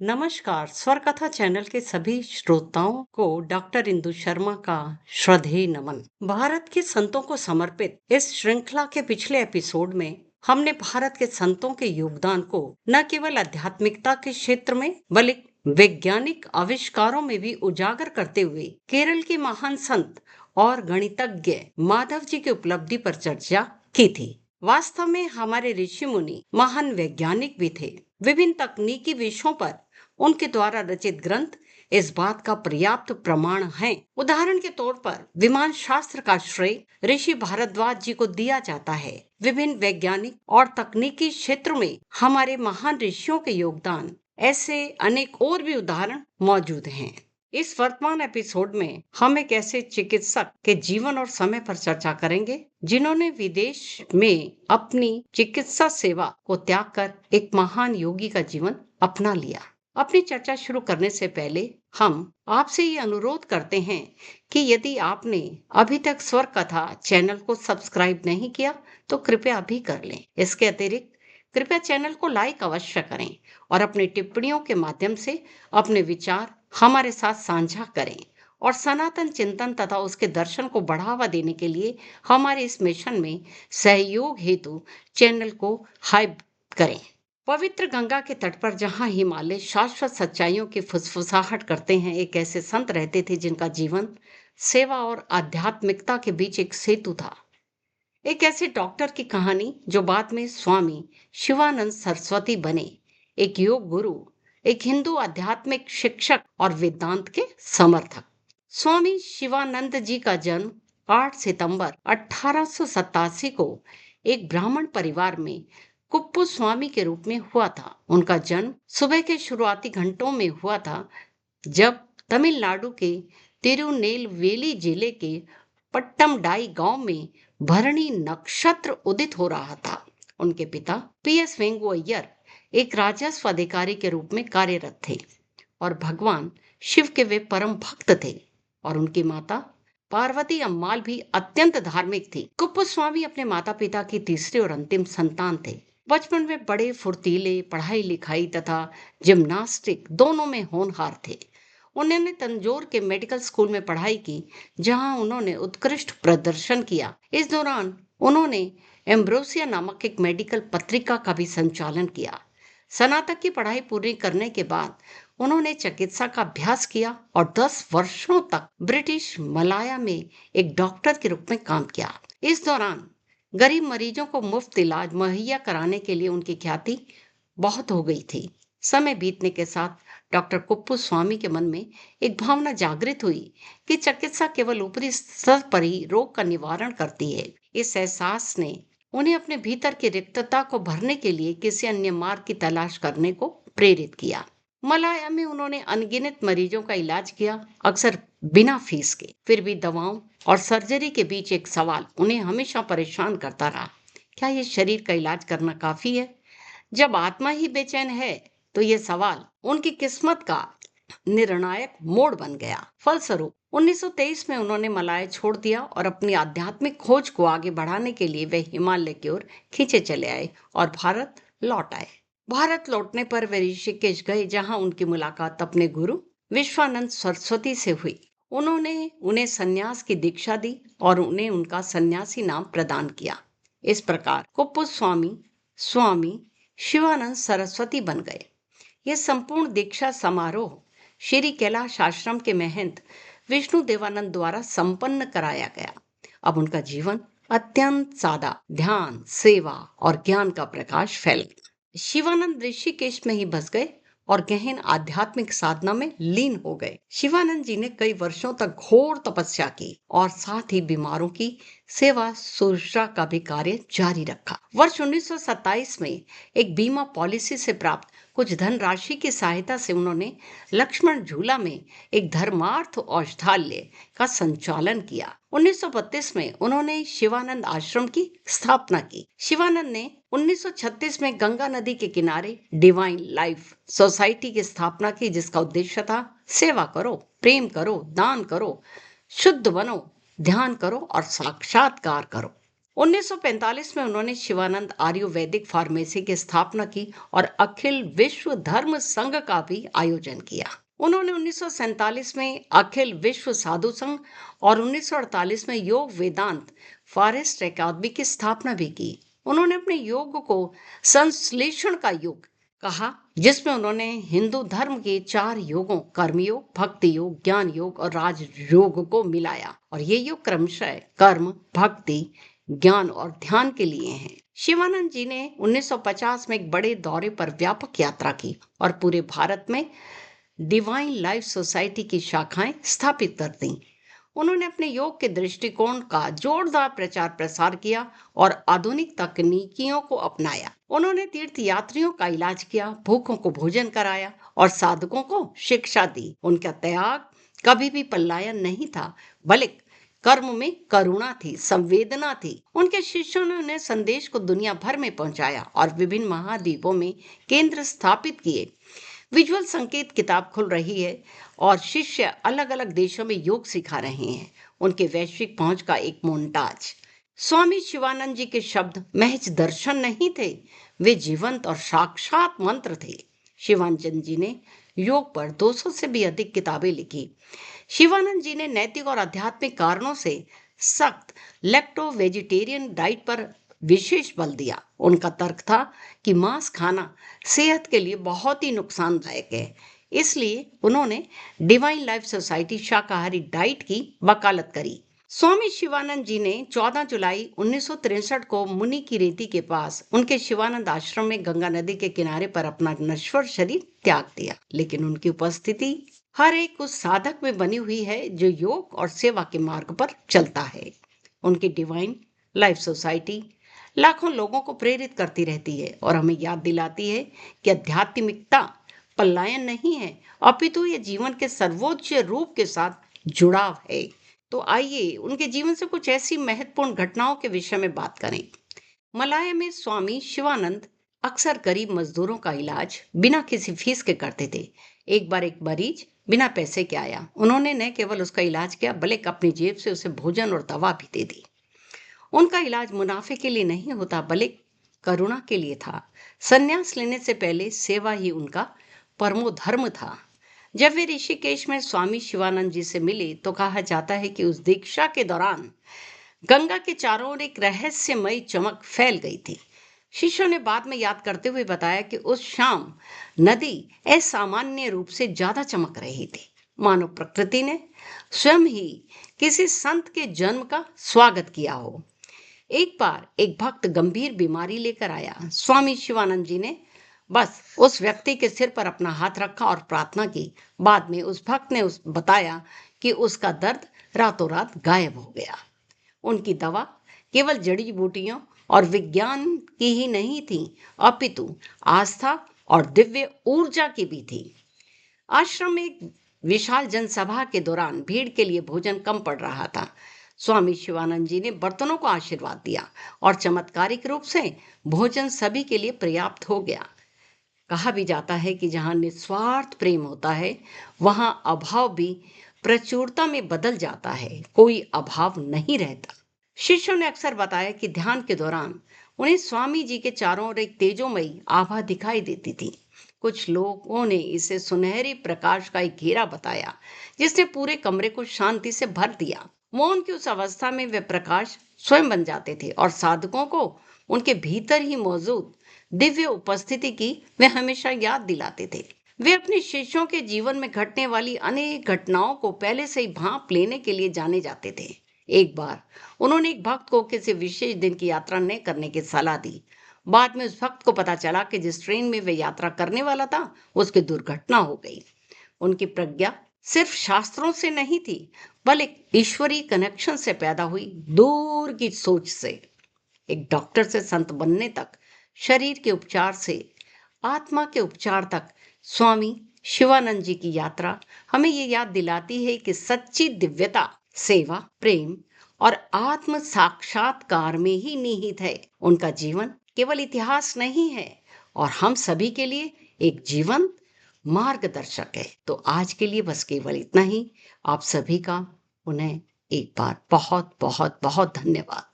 नमस्कार। स्वर कथा चैनल के सभी श्रोताओं को डॉक्टर इंदु शर्मा का श्रद्धेय नमन। भारत के संतों को समर्पित इस श्रृंखला के पिछले एपिसोड में हमने भारत के संतों के योगदान को न केवल आध्यात्मिकता के क्षेत्र में बल्कि वैज्ञानिक आविष्कारों में भी उजागर करते हुए केरल के महान संत और गणितज्ञ माधव जी की उपलब्धि पर चर्चा की थी। वास्तव में हमारे ऋषि मुनि महान वैज्ञानिक भी थे। विभिन्न तकनीकी विषयों पर उनके द्वारा रचित ग्रंथ इस बात का पर्याप्त प्रमाण हैं। उदाहरण के तौर पर विमान शास्त्र का श्रेय ऋषि भारद्वाज जी को दिया जाता है। विभिन्न वैज्ञानिक और तकनीकी क्षेत्रों में हमारे महान ऋषियों के योगदान ऐसे अनेक और भी उदाहरण मौजूद हैं। इस वर्तमान एपिसोड में हम एक ऐसे चिकित्सक के जीवन और समय पर चर्चा करेंगे जिन्होंने विदेश में अपनी चिकित्सा सेवा को त्याग कर एक महान योगी का जीवन अपना लिया। अपनी चर्चा शुरू करने से पहले हम आपसे ये अनुरोध करते हैं कि यदि आपने अभी तक स्वर कथा चैनल को सब्सक्राइब नहीं किया तो कृपया अभी कर लें। इसके अतिरिक्त कृपया चैनल को लाइक अवश्य करें और अपनी टिप्पणियों के माध्यम से अपने विचार हमारे साथ साझा करें और सनातन चिंतन तथा उसके दर्शन को बढ़ावा देने के लिए हमारे इस मिशन में सहयोग हेतु चैनल को हाइप करें। पवित्र गंगा के तट पर जहां हिमालय शाश्वत सच्चाइयों की फुसफुसाहट करते हैं, एक ऐसे संत रहते थे जिनका जीवन सेवा और आध्यात्मिकता के बीच एक सेतु था। एक ऐसे डॉक्टर की कहानी जो बाद में स्वामी शिवानंद सरस्वती बने, एक योग गुरु, एक हिंदू आध्यात्मिक शिक्षक और वेदांत के समर्थक। स्वामी शिवानंद जी का जन्म 8 सितंबर 1887 को एक ब्राह्मण परिवार में कुप्पू स्वामी के रूप में हुआ था। उनका जन्म सुबह के शुरुआती घंटों में हुआ था, जब तमिलनाडु के तिरुनेलवेली जिले के पट्टमडाई गांव में भरणी नक्षत्र उदित हो रहा था। उनके पिता पीएस वेंगु अय्यर एक राजस्व अधिकारी के रूप में कार्यरत थे और भगवान शिव के वे परम भक्त थे, और उनकी माता पार्वती अम्माल भी अत्यंत धार्मिक थी। कुप्पुस्वामी अपने माता पिता की तीसरी और अंतिम संतान थे। बचपन में बड़े फुर्तीले, पढ़ाई लिखाई तथा जिम्नास्टिक दोनों में होनहार थे। उन्होंने तंजौर के मेडिकल स्कूल में पढ़ाई की, जहां उन्होंने उत्कृष्ट प्रदर्शन किया। इस दौरान उन्होंने एम्ब्रोसिया नामक एक मेडिकल पत्रिका का भी संचालन किया। स्नातक की पढ़ाई पूरी करने के बाद उन्होंने चिकित्सा का अभ्यास किया और 10 वर्षों तक ब्रिटिश मलाया में एक डॉक्टर के रूप में काम किया। इस दौरान गरीब मरीजों को मुफ्त इलाज मुहैया कराने के लिए उनकी ख्याति बहुत हो गई थी। समय बीतने के साथ डॉक्टर कुप्पू स्वामी के मन में एक भावना जागृत हुई कि चिकित्सा केवल ऊपरी स्तर पर ही रोग का निवारण करती है। इस एहसास ने उन्हें अपने भीतर की रिक्तता को भरने के लिए किसी अन्य मार्ग की तलाश करने को प्रेरित किया। मलाया में उन्होंने अनगिनत मरीजों का इलाज किया, अक्सर बिना फीस के। फिर भी दवाओं और सर्जरी के बीच एक सवाल उन्हें हमेशा परेशान करता रहा: क्या ये शरीर का इलाज करना काफी है? जब आत्मा ही बेचैन है तो ये सवाल उनकी किस्मत का निर्णायक मोड़ बन गया। फलस्वरूप 1923 में उन्होंने मलाया छोड़ दिया और अपनी आध्यात्मिक खोज को आगे बढ़ाने के लिए वे हिमालय की ओर खींचे चले आए और भारत लौट आए। भारत लौटने पर वे ऋषिकेश गए, जहां उनकी मुलाकात अपने गुरु विश्वानंद सरस्वती से हुई। उन्होंने उन्हें सन्यास की दीक्षा दी और उन्हें उनका सन्यासी नाम प्रदान किया। इस प्रकार कुप्पू स्वामी स्वामी शिवानंद सरस्वती बन गए। यह संपूर्ण दीक्षा समारोह श्री कैलाश आश्रम के महंत विष्णु देवानंद द्वारा संपन्न कराया गया। अब उनका जीवन अत्यंत सादा, ध्यान, सेवा और ज्ञान का प्रकाश फैल गया। शिवानंद ऋषिकेश में ही बस गए और गहन आध्यात्मिक साधना में लीन हो गए। शिवानंद जी ने कई वर्षों तक घोर तपस्या की और साथ ही बीमारों की सेवा शुश्रूषा का भी कार्य जारी रखा। वर्ष 1927 में एक बीमा पॉलिसी से प्राप्त कुछ धनराशि की सहायता से उन्होंने लक्ष्मण झूला में एक धर्मार्थ औषधालय का संचालन किया। 1932 में उन्होंने शिवानंद आश्रम की स्थापना की। शिवानंद ने 1936 में गंगा नदी के किनारे डिवाइन लाइफ सोसाइटी की स्थापना की, जिसका उद्देश्य था सेवा करो, प्रेम करो, दान करो, शुद्ध बनो, ध्यान करो और साक्षात्कार करो। 1945 में उन्होंने शिवानंद आयुर्वेदिक फार्मेसी की स्थापना की और अखिल विश्व धर्म संघ का भी आयोजन किया। उन्होंने 1947 में अखिल विश्व साधु संघ और 1948 में योग वेदांत फॉरेस्ट अकादमी की स्थापना भी की। उन्होंने अपने योग को संश्लेषण का युग कहा, जिसमें उन्होंने हिंदू धर्म के 4 योगों कर्मयोग, भक्ति योग, ज्ञान योग और राज योग को मिलाया और ये योग क्रमशः कर्म, भक्ति, ज्ञान और ध्यान के लिए हैं। शिवानंद जी ने 1950 में एक बड़े दौरे पर व्यापक यात्रा की और पूरे भारत में डिवाइन लाइफ सोसाइटी की शाखाएं स्थापित कर दी। उन्होंने अपने योग के दृष्टिकोण का जोरदार प्रचार प्रसार किया और आधुनिक तकनीकियों को अपनाया। उन्होंने तीर्थ यात्रियों का इलाज किया, भूखों को भोजन कराया और साधकों को शिक्षा दी। उनका त्याग कभी भी पलायन नहीं था, बल्कि कर्म में करुणा थी, संवेदना थी। उनके शिष्यों ने उन्हें संदेश को दुनिया भर में पहुंचाया और विभिन्न महाद्वीपों में केंद्र स्थापित किए। विजुअल संकेत किताब खुल रही है और शिष्य अलग अलग देशों में योग सिखा रहे हैं। उनके वैश्विक पहुंच का एक मोन्टाज। स्वामी शिवानंद जी के शब्द महज दर्शन नहीं थे, वे जीवंत और साक्षात मंत्र थे। शिवानंद जी ने योग पर 200 से भी अधिक किताबें लिखी। शिवानंद जी ने नैतिक और आध्यात्मिक कारणों से सख्त लेक्टो वेजिटेरियन डाइट पर विशेष बल दिया। उनका तर्क था कि मांस खाना सेहत के लिए बहुत ही नुकसानदायक है, इसलिए उन्होंने डिवाइन लाइफ सोसाइटी शाकाहारी डाइट की वकालत करी। स्वामी शिवानंद जी ने 14 जुलाई 1963 को मुनि की रेती के पास उनके शिवानंद आश्रम में गंगा नदी के किनारे पर अपना नश्वर शरीर त्याग दिया, लेकिन उनकी उपस्थिति हर एक उस साधक में बनी हुई है जो योग और सेवा के मार्ग पर चलता है। उनकी डिवाइन लाइफ सोसाइटी लाखों लोगों को प्रेरित करती रहती है और हमें याद दिलाती है कि आध्यात्मिकता पलायन नहीं है, अपितु ये जीवन के सर्वोच्च रूप के साथ जुड़ाव है। तो आइए उनके जीवन से कुछ ऐसी महत्वपूर्ण घटनाओं के विषय में बात करें। मलाया में स्वामी शिवानंद अक्सर गरीब मजदूरों का इलाज बिना किसी फीस के करते थे। एक बार एक मरीज बिना पैसे के आया, उन्होंने न केवल उसका इलाज किया बल्कि अपनी जेब से उसे भोजन और दवा भी दे दी। उनका इलाज मुनाफे के लिए नहीं होता बल्कि करुणा के लिए था। संन्यास लेने से पहले सेवा ही उनका परमो धर्म था। जब वे ऋषिकेश में स्वामी शिवानंद जी से मिले तो कहा जाता है कि उस दीक्षा के दौरान गंगा के चारों ओर एक रहस्यमयी चमक फैल गई थी। शिष्यों ने बाद में याद करते हुए बताया कि उस शाम नदी असामान्य रूप से ज्यादा चमक रही थी, मानो प्रकृति ने स्वयं ही किसी संत के जन्म का स्वागत किया हो। एक बार एक भक्त गंभीर बीमारी लेकर आया। स्वामी शिवानंद जी ने बस उस व्यक्ति के सिर पर अपना हाथ रखा और प्रार्थना की। बाद में उस भक्त ने बताया कि उसका दर्द रातों रात गायब हो गया। उनकी दवा केवल जड़ी बूटियों और विज्ञान की ही नहीं थी, अपितु आस्था और दिव्य ऊर्जा की भी थी। आश्रम में एक विशाल जनसभा के दौरान भीड़ के लिए भोजन कम पड़ रहा था। स्वामी शिवानंद जी ने बर्तनों को आशीर्वाद दिया और चमत्कारिक रूप से भोजन सभी के लिए पर्याप्त हो गया। कहा भी जाता है कि जहां निस्वार्थ प्रेम होता है वहां अभाव भी प्रचुरता में बदल जाता है, कोई अभाव नहीं रहता। शिष्यों ने अक्सर बताया कि ध्यान के दौरान उन्हें स्वामी जी के चारों ओर एक तेजोमयी आभा दिखाई देती थी। कुछ लोगों ने इसे सुनहरे प्रकाश का एक घेरा बताया जिसने पूरे कमरे को शांति से भर दिया। मौन की उस अवस्था में वे प्रकाश स्वयं बन जाते थे और साधकों को उनके भीतर ही मौजूद दिव्य उपस्थिति की वे हमेशा याद दिलाते थे। वे अपने शिष्यों के जीवन में घटने वाली अनेक घटनाओं को पहले से ही भांप लेने के लिए जाने जाते थे। एक बार उन्होंने एक भक्त को किसी विशेष दिन की यात्रा न करने की सलाह दी। बाद में उस भक्त को पता चला कि जिस ट्रेन में वे यात्रा करने वाला था उसकी दुर्घटना हो गई। उनकी प्रज्ञा सिर्फ शास्त्रों से नहीं थी बल्कि ईश्वरीय कनेक्शन से पैदा हुई दूर की सोच से। एक डॉक्टर से संत बनने तक, शरीर के उपचार से आत्मा के उपचार तक, स्वामी शिवानंद जी की यात्रा हमें ये याद दिलाती है कि सच्ची दिव्यता सेवा, प्रेम और आत्म साक्षात्कार में ही निहित है। उनका जीवन केवल इतिहास नहीं है और हम सभी के लिए एक जीवंत मार्गदर्शक है। तो आज के लिए बस केवल इतना ही। आप सभी का उन्हें एक बार बहुत बहुत बहुत धन्यवाद।